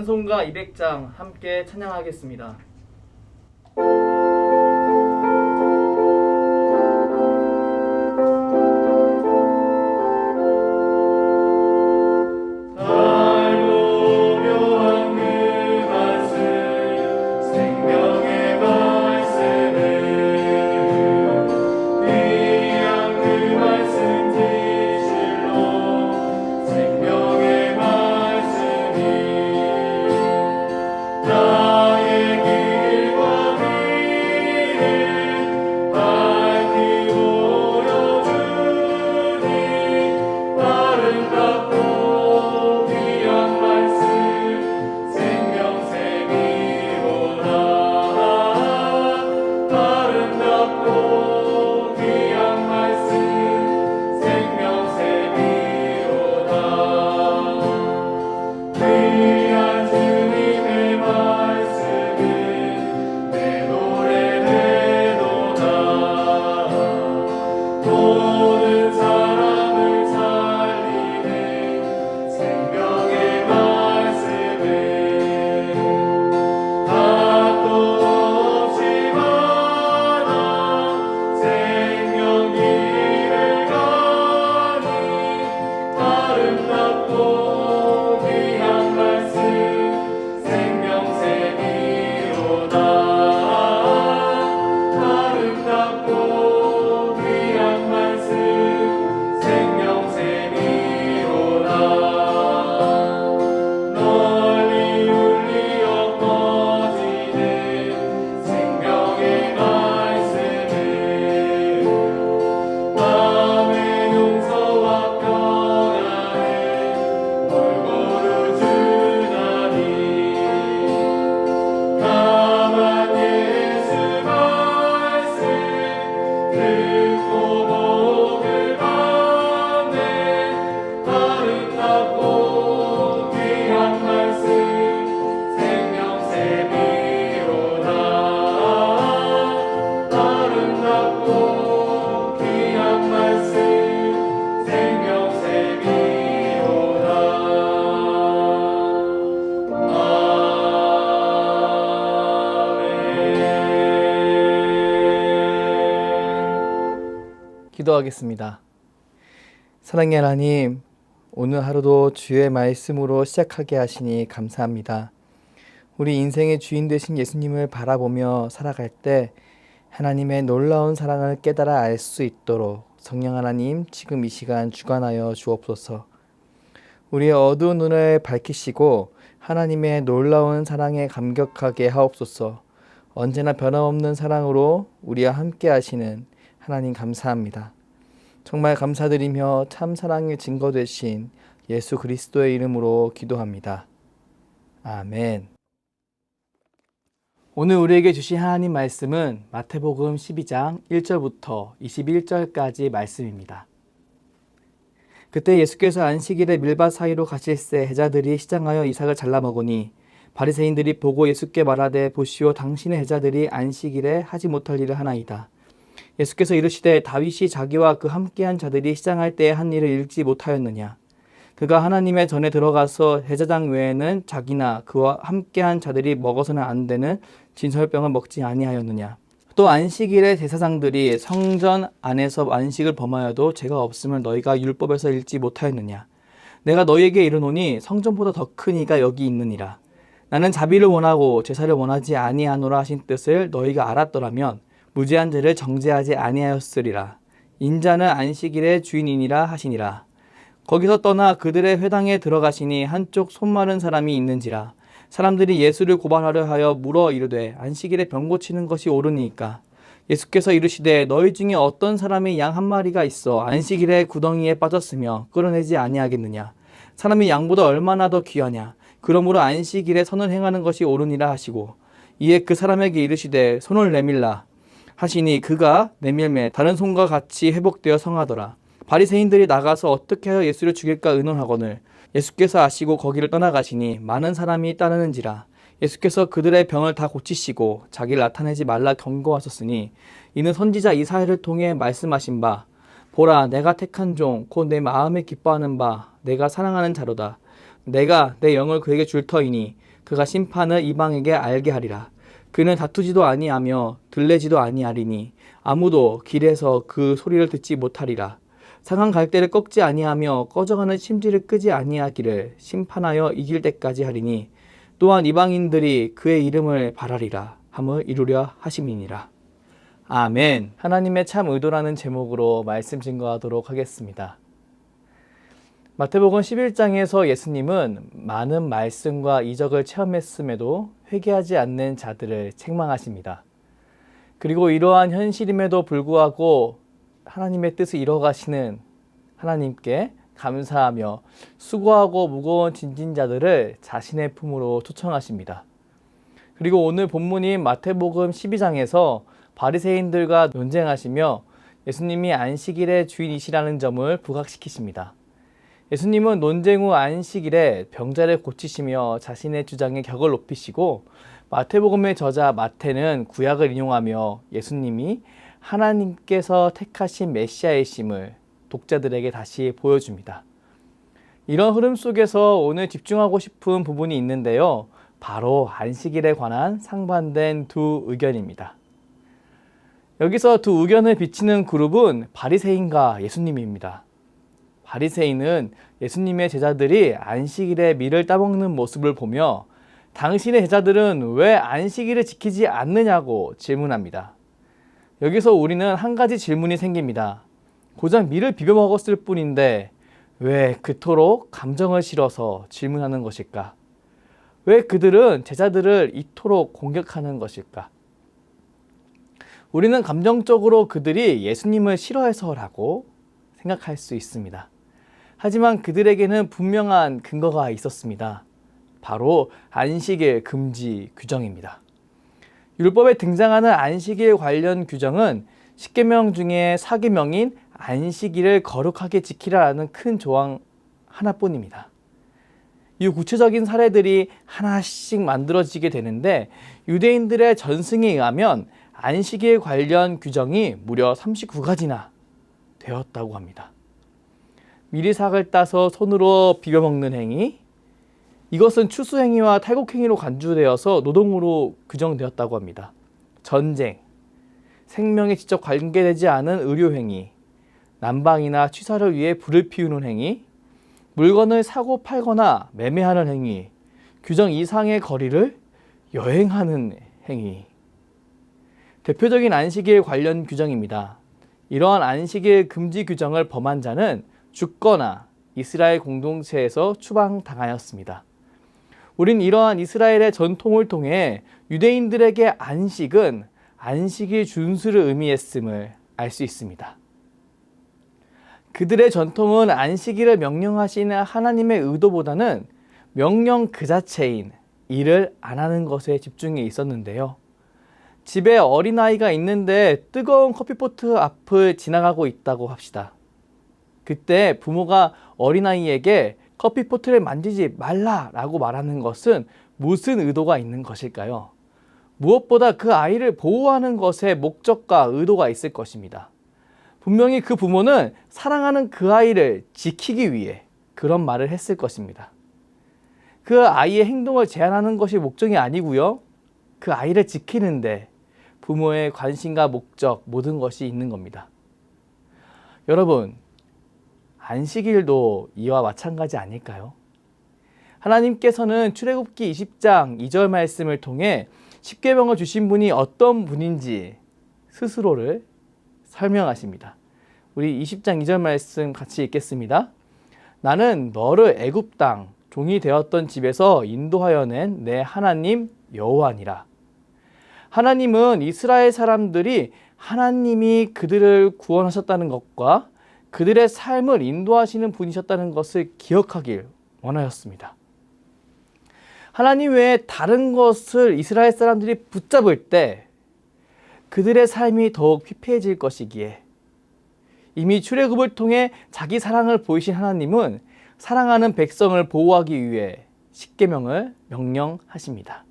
찬송가 200장 함께 찬양하겠습니다. 기도하겠습니다. 사랑의 하나님, 오늘 하루도 주의 말씀으로 시작하게 하시니 감사합니다. 우리 인생의 주인 되신 예수님을 바라보며 살아갈 때 하나님의 놀라운 사랑을 깨달아 알 수 있도록 성령 하나님 지금 이 시간 주관하여 주옵소서. 우리의 어두운 눈을 밝히시고 하나님의 놀라운 사랑에 감격하게 하옵소서. 언제나 변함없는 사랑으로 우리와 함께 하시는 하나님 감사합니다. 정말 감사드리며 참 사랑의 증거 되신 예수 그리스도의 이름으로 기도합니다. 아멘. 오늘 우리에게 주신 하나님 말씀은 마태복음 12장 1절부터 21절까지 말씀입니다. 그때 예수께서 안식일에 밀밭 사이로 가실새 해자들이 시장하여 이삭을 잘라 먹으니 바리새인들이 보고 예수께 말하되 보시오 당신의 해자들이 안식일에 하지 못할 일을 하나이다. 예수께서 이르시되 다윗이 자기와 그 함께한 자들이 시장할 때에 한 일을 읽지 못하였느냐. 그가 하나님의 전에 들어가서 해자장 외에는 자기나 그와 함께한 자들이 먹어서는 안 되는 진설병을 먹지 아니하였느냐. 또 안식일에 제사장들이 성전 안에서 안식을 범하여도 죄가 없음을 너희가 율법에서 읽지 못하였느냐. 내가 너희에게 이르노니 성전보다 더 큰 이가 여기 있느니라. 나는 자비를 원하고 제사를 원하지 아니하노라 하신 뜻을 너희가 알았더라면 무죄한 죄를 정죄하지 아니하였으리라. 인자는 안식일의 주인이니라 하시니라. 거기서 떠나 그들의 회당에 들어가시니 한쪽 손 마른 사람이 있는지라. 사람들이 예수를 고발하려 하여 물어 이르되 안식일에 병 고치는 것이 옳으니까. 예수께서 이르시되 너희 중에 어떤 사람이 양 한 마리가 있어 안식일에 구덩이에 빠졌으며 끌어내지 아니하겠느냐. 사람이 양보다 얼마나 더 귀하냐. 그러므로 안식일에 선을 행하는 것이 옳으니라 하시고 이에 그 사람에게 이르시되 손을 내밀라 하시니 그가 내밀매 다른 손과 같이 회복되어 성하더라. 바리새인들이 나가서 어떻게 하여 예수를 죽일까 의논하거늘 예수께서 아시고 거기를 떠나가시니 많은 사람이 따르는지라. 예수께서 그들의 병을 다 고치시고 자기를 나타내지 말라 경고하셨으니 이는 선지자 이사야를 통해 말씀하신 바 보라 내가 택한 종 곧 내 마음에 기뻐하는 바 내가 사랑하는 자로다. 내가 내 영을 그에게 줄 터이니 그가 심판을 이방에게 알게 하리라. 그는 다투지도 아니하며 들레지도 아니하리니 아무도 길에서 그 소리를 듣지 못하리라. 상한 갈대를 꺾지 아니하며 꺼져가는 심지를 끄지 아니하기를 심판하여 이길 때까지 하리니 또한 이방인들이 그의 이름을 바라리라 함을 이루려 하심이니라. 아멘. 하나님의 참 의도라는 제목으로 말씀 증거하도록 하겠습니다. 마태복음 11장에서 예수님은 많은 말씀과 이적을 체험했음에도 회개하지 않는 자들을 책망하십니다. 그리고 이러한 현실임에도 불구하고 하나님의 뜻을 이뤄가시는 하나님께 감사하며 수고하고 무거운 짐진 자들을 자신의 품으로 초청하십니다. 그리고 오늘 본문인 마태복음 12장에서 바리새인들과 논쟁하시며 예수님이 안식일의 주인이시라는 점을 부각시키십니다. 예수님은 논쟁 후 안식일에 병자를 고치시며 자신의 주장에 격을 높이시고 마태복음의 저자 마태는 구약을 인용하며 예수님이 하나님께서 택하신 메시아이심을 독자들에게 다시 보여줍니다. 이런 흐름 속에서 오늘 집중하고 싶은 부분이 있는데요. 바로 안식일에 관한 상반된 두 의견입니다. 여기서 두 의견을 비치는 그룹은 바리새인과 예수님입니다. 바리새인은 예수님의 제자들이 안식일에 밀을 따먹는 모습을 보며 당신의 제자들은 왜 안식일을 지키지 않느냐고 질문합니다. 여기서 우리는 한 가지 질문이 생깁니다. 고작 밀을 비벼 먹었을 뿐인데 왜 그토록 감정을 실어서 질문하는 것일까? 왜 그들은 제자들을 이토록 공격하는 것일까? 우리는 감정적으로 그들이 예수님을 싫어해서라고 생각할 수 있습니다. 하지만 그들에게는 분명한 근거가 있었습니다. 바로 안식일 금지 규정입니다. 율법에 등장하는 안식일 관련 규정은 10계명 중에 4계명인 안식일을 거룩하게 지키라라는 큰 조항 하나뿐입니다. 이 구체적인 사례들이 하나씩 만들어지게 되는데 유대인들의 전승에 의하면 안식일 관련 규정이 무려 39가지나 되었다고 합니다. 미리삭을 따서 손으로 비벼 먹는 행위, 이것은 추수행위와 탈곡행위로 간주되어서 노동으로 규정되었다고 합니다. 전쟁, 생명에 직접 관계되지 않은 의료행위, 난방이나 취사를 위해 불을 피우는 행위, 물건을 사고 팔거나 매매하는 행위, 규정 이상의 거리를 여행하는 행위. 대표적인 안식일 관련 규정입니다. 이러한 안식일 금지 규정을 범한 자는 죽거나 이스라엘 공동체에서 추방당하였습니다. 우린 이러한 이스라엘의 전통을 통해 유대인들에게 안식은 안식일 준수를 의미했음을 알 수 있습니다. 그들의 전통은 안식일을 명령하시는 하나님의 의도보다는 명령 그 자체인 일을 안 하는 것에 집중해 있었는데요. 집에 어린아이가 있는데 뜨거운 커피포트 앞을 지나가고 있다고 합시다. 그때 부모가 어린아이에게 커피포트를 만지지 말라라고 말하는 것은 무슨 의도가 있는 것일까요? 무엇보다 그 아이를 보호하는 것에 목적과 의도가 있을 것입니다. 분명히 그 부모는 사랑하는 그 아이를 지키기 위해 그런 말을 했을 것입니다. 그 아이의 행동을 제한하는 것이 목적이 아니고요. 그 아이를 지키는데 부모의 관심과 목적, 모든 것이 있는 겁니다. 여러분, 안식일도 이와 마찬가지 아닐까요? 하나님께서는 출애굽기 20장 2절 말씀을 통해 십계명을 주신 분이 어떤 분인지 스스로를 설명하십니다. 우리 20장 2절 말씀 같이 읽겠습니다. 나는 너를 애굽 땅 종이 되었던 집에서 인도하여 낸 내 하나님 여호와니라. 하나님은 이스라엘 사람들이 하나님이 그들을 구원하셨다는 것과 그들의 삶을 인도하시는 분이셨다는 것을 기억하길 원하였습니다. 하나님 외에 다른 것을 이스라엘 사람들이 붙잡을 때 그들의 삶이 더욱 피폐해질 것이기에 이미 출애굽을 통해 자기 사랑을 보이신 하나님은 사랑하는 백성을 보호하기 위해 십계명을 명령하십니다.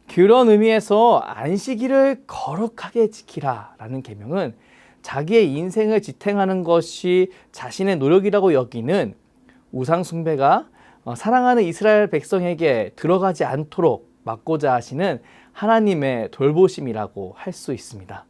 그런 의미에서 안식일을 거룩하게 지키라라는 계명은 자기의 인생을 지탱하는 것이 자신의 노력이라고 여기는 우상 숭배가 사랑하는 이스라엘 백성에게 들어가지 않도록 막고자 하시는 하나님의 돌보심이라고 할 수 있습니다.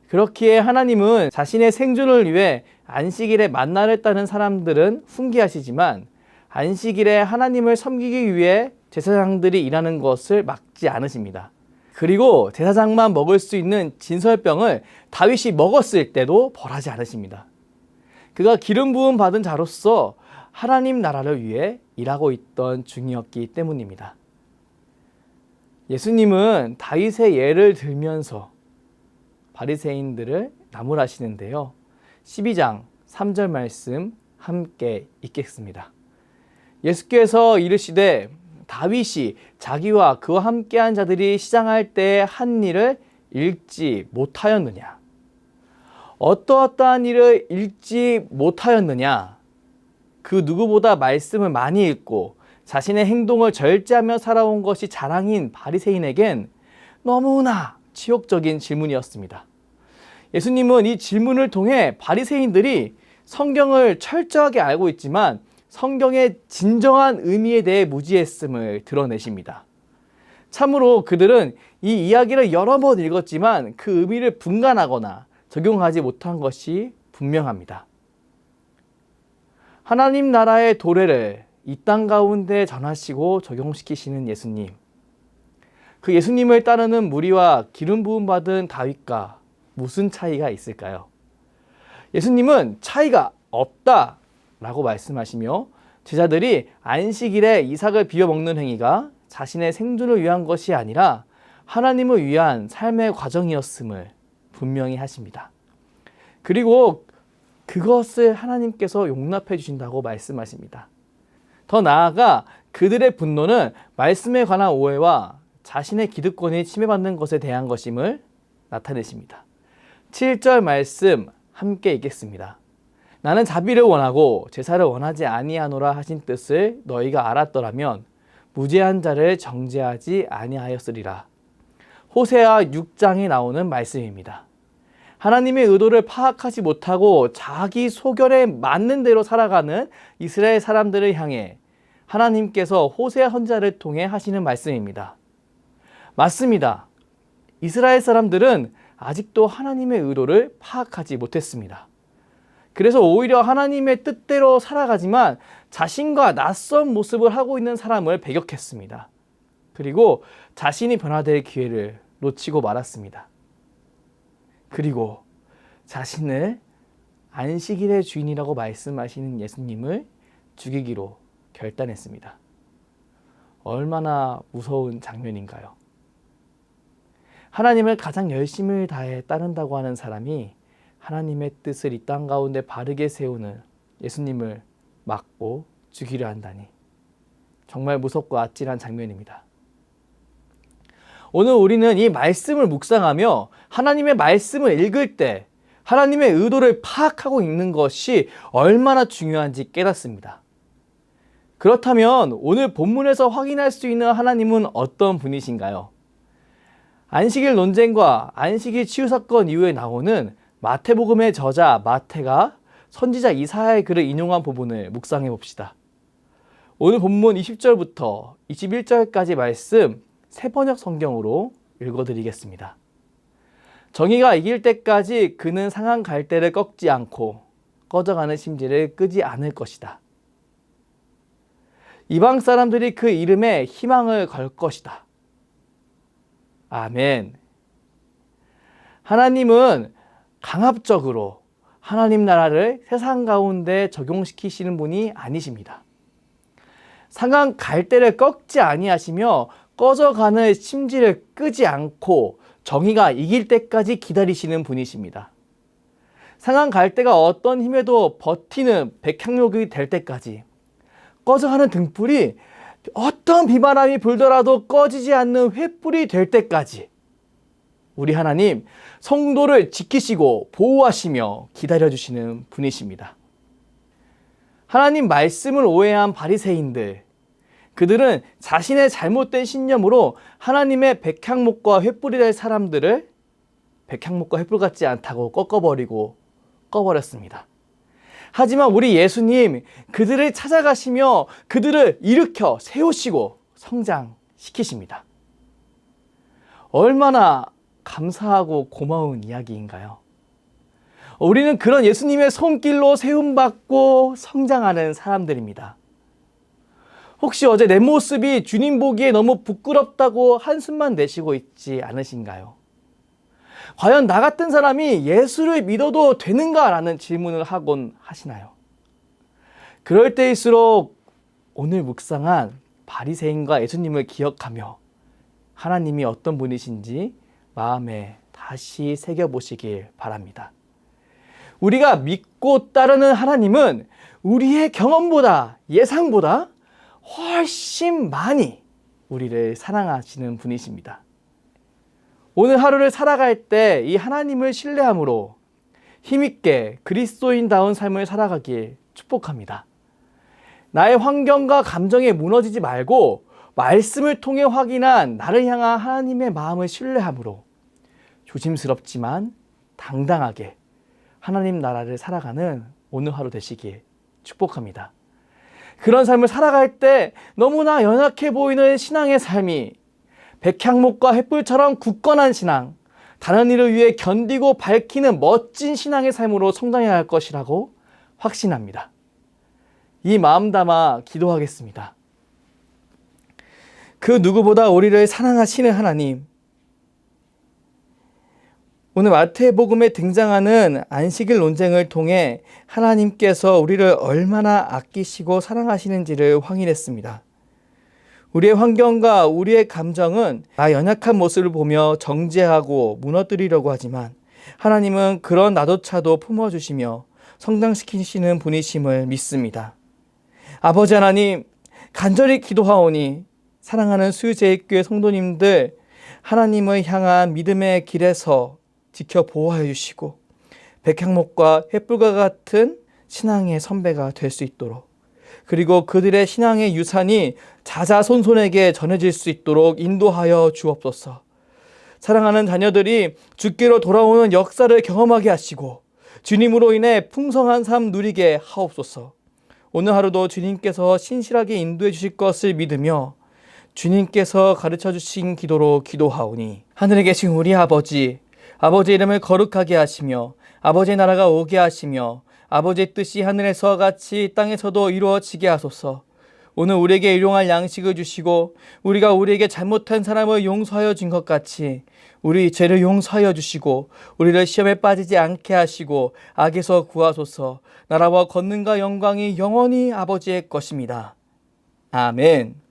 그렇기에 하나님은 자신의 생존을 위해 안식일에 만나를 따는 사람들은 훈계하시지만 안식일에 하나님을 섬기기 위해 제사장들이 일하는 것을 막지 않으십니다. 그리고 제사장만 먹을 수 있는 진설병을 다윗이 먹었을 때도 벌하지 않으십니다. 그가 기름 부음 받은 자로서 하나님 나라를 위해 일하고 있던 중이었기 때문입니다. 예수님은 다윗의 예를 들면서 바리새인들을 나무라시는데요. 12장 3절 말씀 함께 읽겠습니다. 예수께서 이르시되 다윗이 자기와 그와 함께한 자들이 시장할 때 한 일을 읽지 못하였느냐? 어떠어떠한 일을 읽지 못하였느냐? 그 누구보다 말씀을 많이 읽고 자신의 행동을 절제하며 살아온 것이 자랑인 바리새인에겐 너무나 치욕적인 질문이었습니다. 예수님은 이 질문을 통해 바리새인들이 성경을 철저하게 알고 있지만 성경의 진정한 의미에 대해 무지했음을 드러내십니다. 참으로 그들은 이 이야기를 여러 번 읽었지만 그 의미를 분간하거나 적용하지 못한 것이 분명합니다. 하나님 나라의 도래를 이 땅 가운데 전하시고 적용시키시는 예수님. 그 예수님을 따르는 무리와 기름 부음 받은 다윗과 무슨 차이가 있을까요? 예수님은 차이가 없다라고 말씀하시며 제자들이 안식일에 이삭을 비워 먹는 행위가 자신의 생존을 위한 것이 아니라 하나님을 위한 삶의 과정이었음을 분명히 하십니다. 그리고 그것을 하나님께서 용납해 주신다고 말씀하십니다. 더 나아가 그들의 분노는 말씀에 관한 오해와 자신의 기득권이 침해받는 것에 대한 것임을 나타내십니다. 7절 말씀 함께 읽겠습니다. 나는 자비를 원하고 제사를 원하지 아니하노라 하신 뜻을 너희가 알았더라면 무죄한 자를 정죄하지 아니하였으리라. 호세아 6장에 나오는 말씀입니다. 하나님의 의도를 파악하지 못하고 자기 소견에 맞는 대로 살아가는 이스라엘 사람들을 향해 하나님께서 호세아 선지자를 통해 하시는 말씀입니다. 맞습니다. 이스라엘 사람들은 아직도 하나님의 의도를 파악하지 못했습니다. 그래서 오히려 하나님의 뜻대로 살아가지만 자신과 낯선 모습을 하고 있는 사람을 배격했습니다. 그리고 자신이 변화될 기회를 놓치고 말았습니다. 그리고 자신을 안식일의 주인이라고 말씀하시는 예수님을 죽이기로 결단했습니다. 얼마나 무서운 장면인가요? 하나님을 가장 열심을 다해 따른다고 하는 사람이 하나님의 뜻을 이 땅 가운데 바르게 세우는 예수님을 막고 죽이려 한다니 정말 무섭고 아찔한 장면입니다. 오늘 우리는 이 말씀을 묵상하며 하나님의 말씀을 읽을 때 하나님의 의도를 파악하고 읽는 것이 얼마나 중요한지 깨닫습니다. 그렇다면 오늘 본문에서 확인할 수 있는 하나님은 어떤 분이신가요? 안식일 논쟁과 안식일 치유 사건 이후에 나오는 마태복음의 저자 마태가 선지자 이사야의 글을 인용한 부분을 묵상해 봅시다. 오늘 본문 20절부터 21절까지 말씀 새 번역 성경으로 읽어드리겠습니다. 정의가 이길 때까지 그는 상한 갈대를 꺾지 않고 꺼져가는 심지를 끄지 않을 것이다. 이방 사람들이 그 이름에 희망을 걸 것이다. 아멘. 하나님은 강압적으로 하나님 나라를 세상 가운데 적용시키시는 분이 아니십니다. 상한 갈대를 꺾지 아니하시며 꺼져가는 심지를 끄지 않고 정의가 이길 때까지 기다리시는 분이십니다. 상한 갈대가 어떤 힘에도 버티는 백향목이 될 때까지, 꺼져가는 등불이 어떤 비바람이 불더라도 꺼지지 않는 횃불이 될 때까지 우리 하나님 성도를 지키시고 보호하시며 기다려주시는 분이십니다. 하나님 말씀을 오해한 바리새인들, 그들은 자신의 잘못된 신념으로 하나님의 백향목과 횃불이 될 사람들을 백향목과 횃불 같지 않다고 꺾어버리고 꺼버렸습니다. 하지만 우리 예수님 그들을 찾아가시며 그들을 일으켜 세우시고 성장시키십니다. 얼마나 감사하고 고마운 이야기인가요? 우리는 그런 예수님의 손길로 세움받고 성장하는 사람들입니다. 혹시 어제 내 모습이 주님 보기에 너무 부끄럽다고 한숨만 내쉬고 있지 않으신가요? 과연 나 같은 사람이 예수를 믿어도 되는가라는 질문을 하곤 하시나요? 그럴 때일수록 오늘 묵상한 바리새인과 예수님을 기억하며 하나님이 어떤 분이신지 마음에 다시 새겨보시길 바랍니다. 우리가 믿고 따르는 하나님은 우리의 경험보다, 예상보다 훨씬 많이 우리를 사랑하시는 분이십니다. 오늘 하루를 살아갈 때 이 하나님을 신뢰함으로 힘있게 그리스도인다운 삶을 살아가길 축복합니다. 나의 환경과 감정에 무너지지 말고 말씀을 통해 확인한 나를 향한 하나님의 마음을 신뢰함으로 조심스럽지만 당당하게 하나님 나라를 살아가는 오늘 하루 되시길 축복합니다. 그런 삶을 살아갈 때 너무나 연약해 보이는 신앙의 삶이 백향목과 횃불처럼 굳건한 신앙, 다른 이를 위해 견디고 밝히는 멋진 신앙의 삶으로 성장해야 할 것이라고 확신합니다. 이 마음 담아 기도하겠습니다. 그 누구보다 우리를 사랑하시는 하나님, 오늘 마태복음에 등장하는 안식일 논쟁을 통해 하나님께서 우리를 얼마나 아끼시고 사랑하시는지를 확인했습니다. 우리의 환경과 우리의 감정은 나 연약한 모습을 보며 정죄하고 무너뜨리려고 하지만 하나님은 그런 나조차도 품어주시며 성장시키시는 분이심을 믿습니다. 아버지 하나님, 간절히 기도하오니 사랑하는 수유제일교회 성도님들 하나님을 향한 믿음의 길에서 지켜 보호하여 주시고 백향목과 횃불과 같은 신앙의 선배가 될 수 있도록, 그리고 그들의 신앙의 유산이 자자손손에게 전해질 수 있도록 인도하여 주옵소서. 사랑하는 자녀들이 주께로 돌아오는 역사를 경험하게 하시고 주님으로 인해 풍성한 삶 누리게 하옵소서. 오늘 하루도 주님께서 신실하게 인도해 주실 것을 믿으며 주님께서 가르쳐 주신 기도로 기도하오니 하늘에 계신 우리 아버지, 아버지의 이름을 거룩하게 하시며 아버지의 나라가 오게 하시며 아버지의 뜻이 하늘에서와 같이 땅에서도 이루어지게 하소서. 오늘 우리에게 일용할 양식을 주시고 우리가 우리에게 잘못한 사람을 용서하여 준 것 같이 우리 죄를 용서하여 주시고 우리를 시험에 빠지지 않게 하시고 악에서 구하소서. 나라와 권능과 영광이 영원히 아버지의 것입니다. 아멘.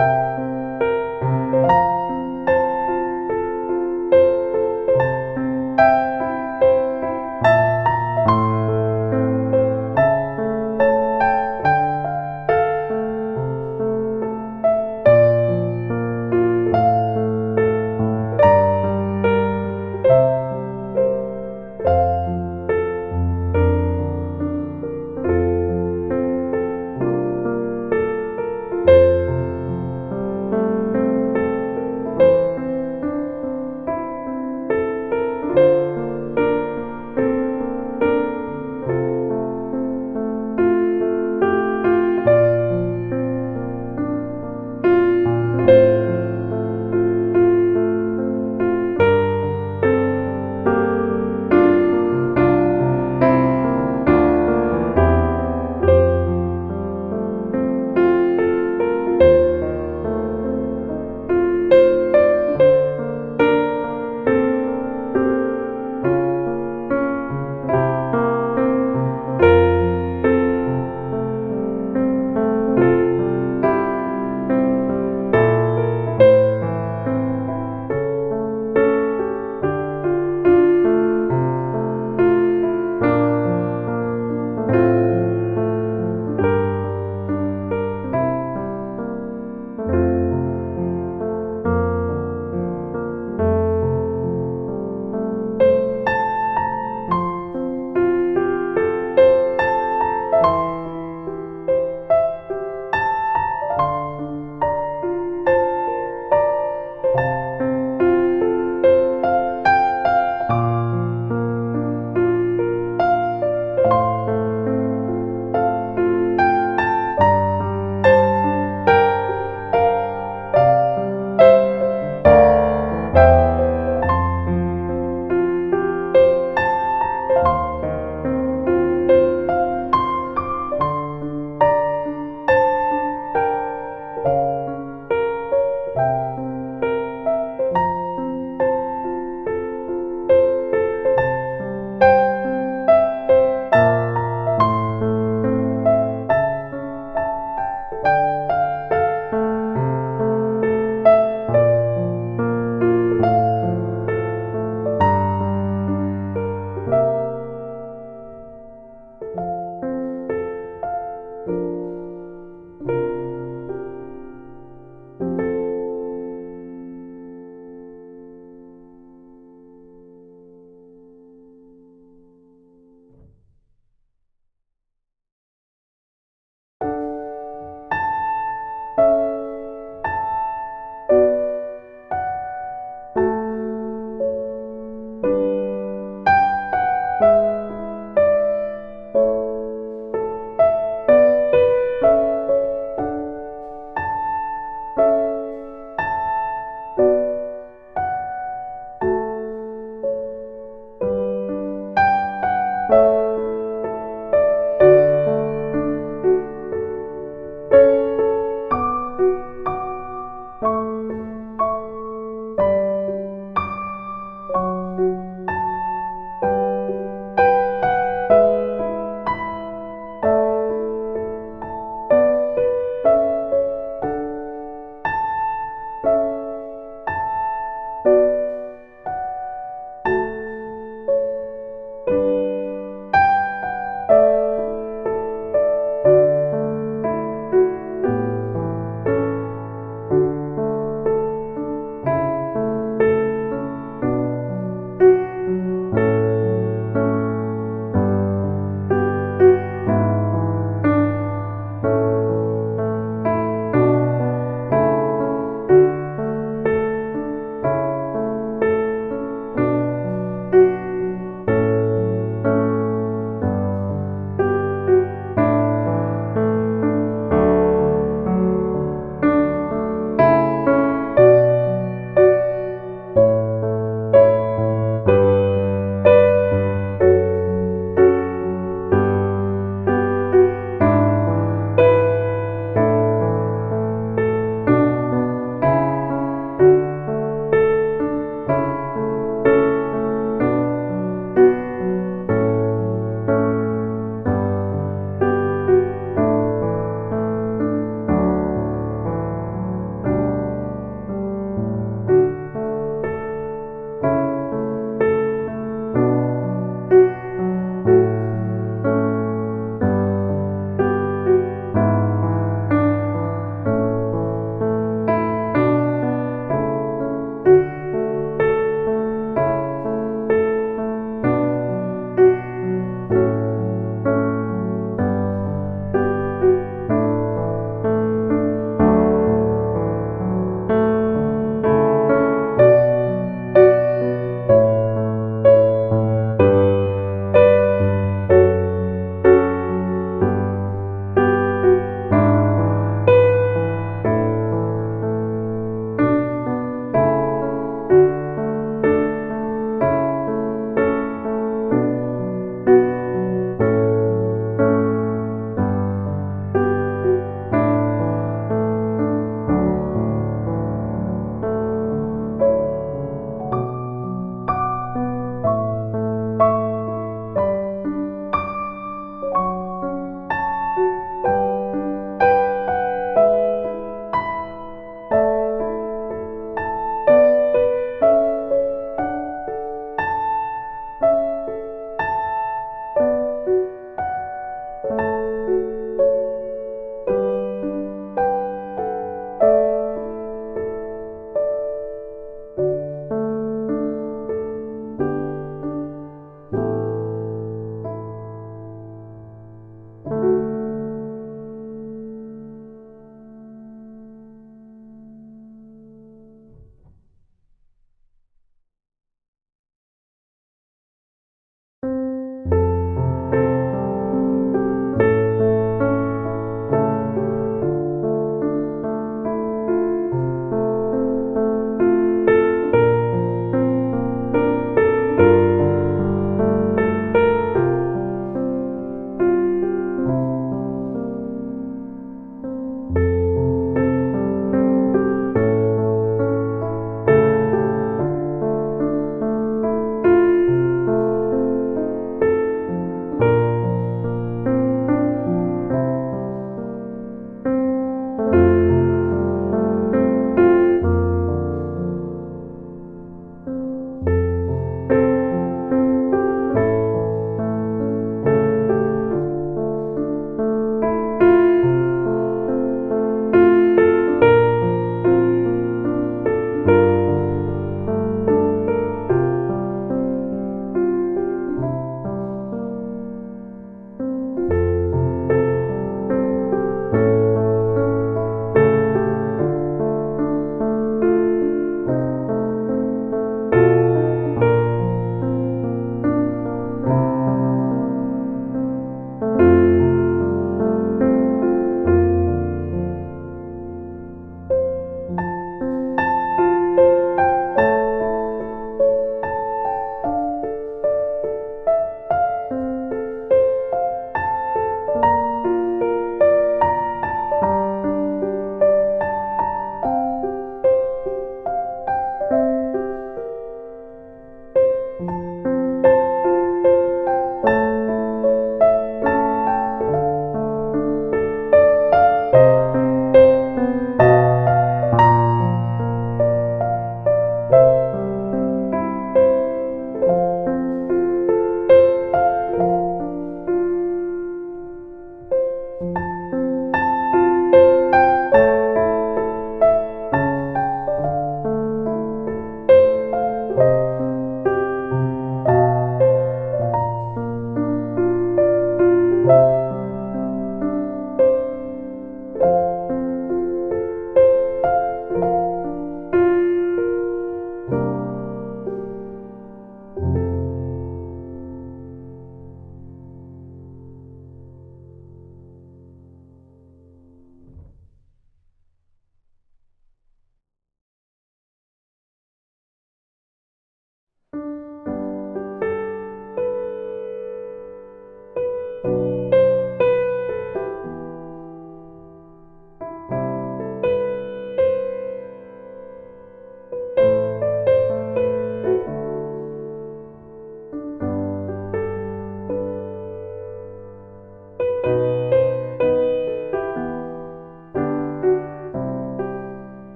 네.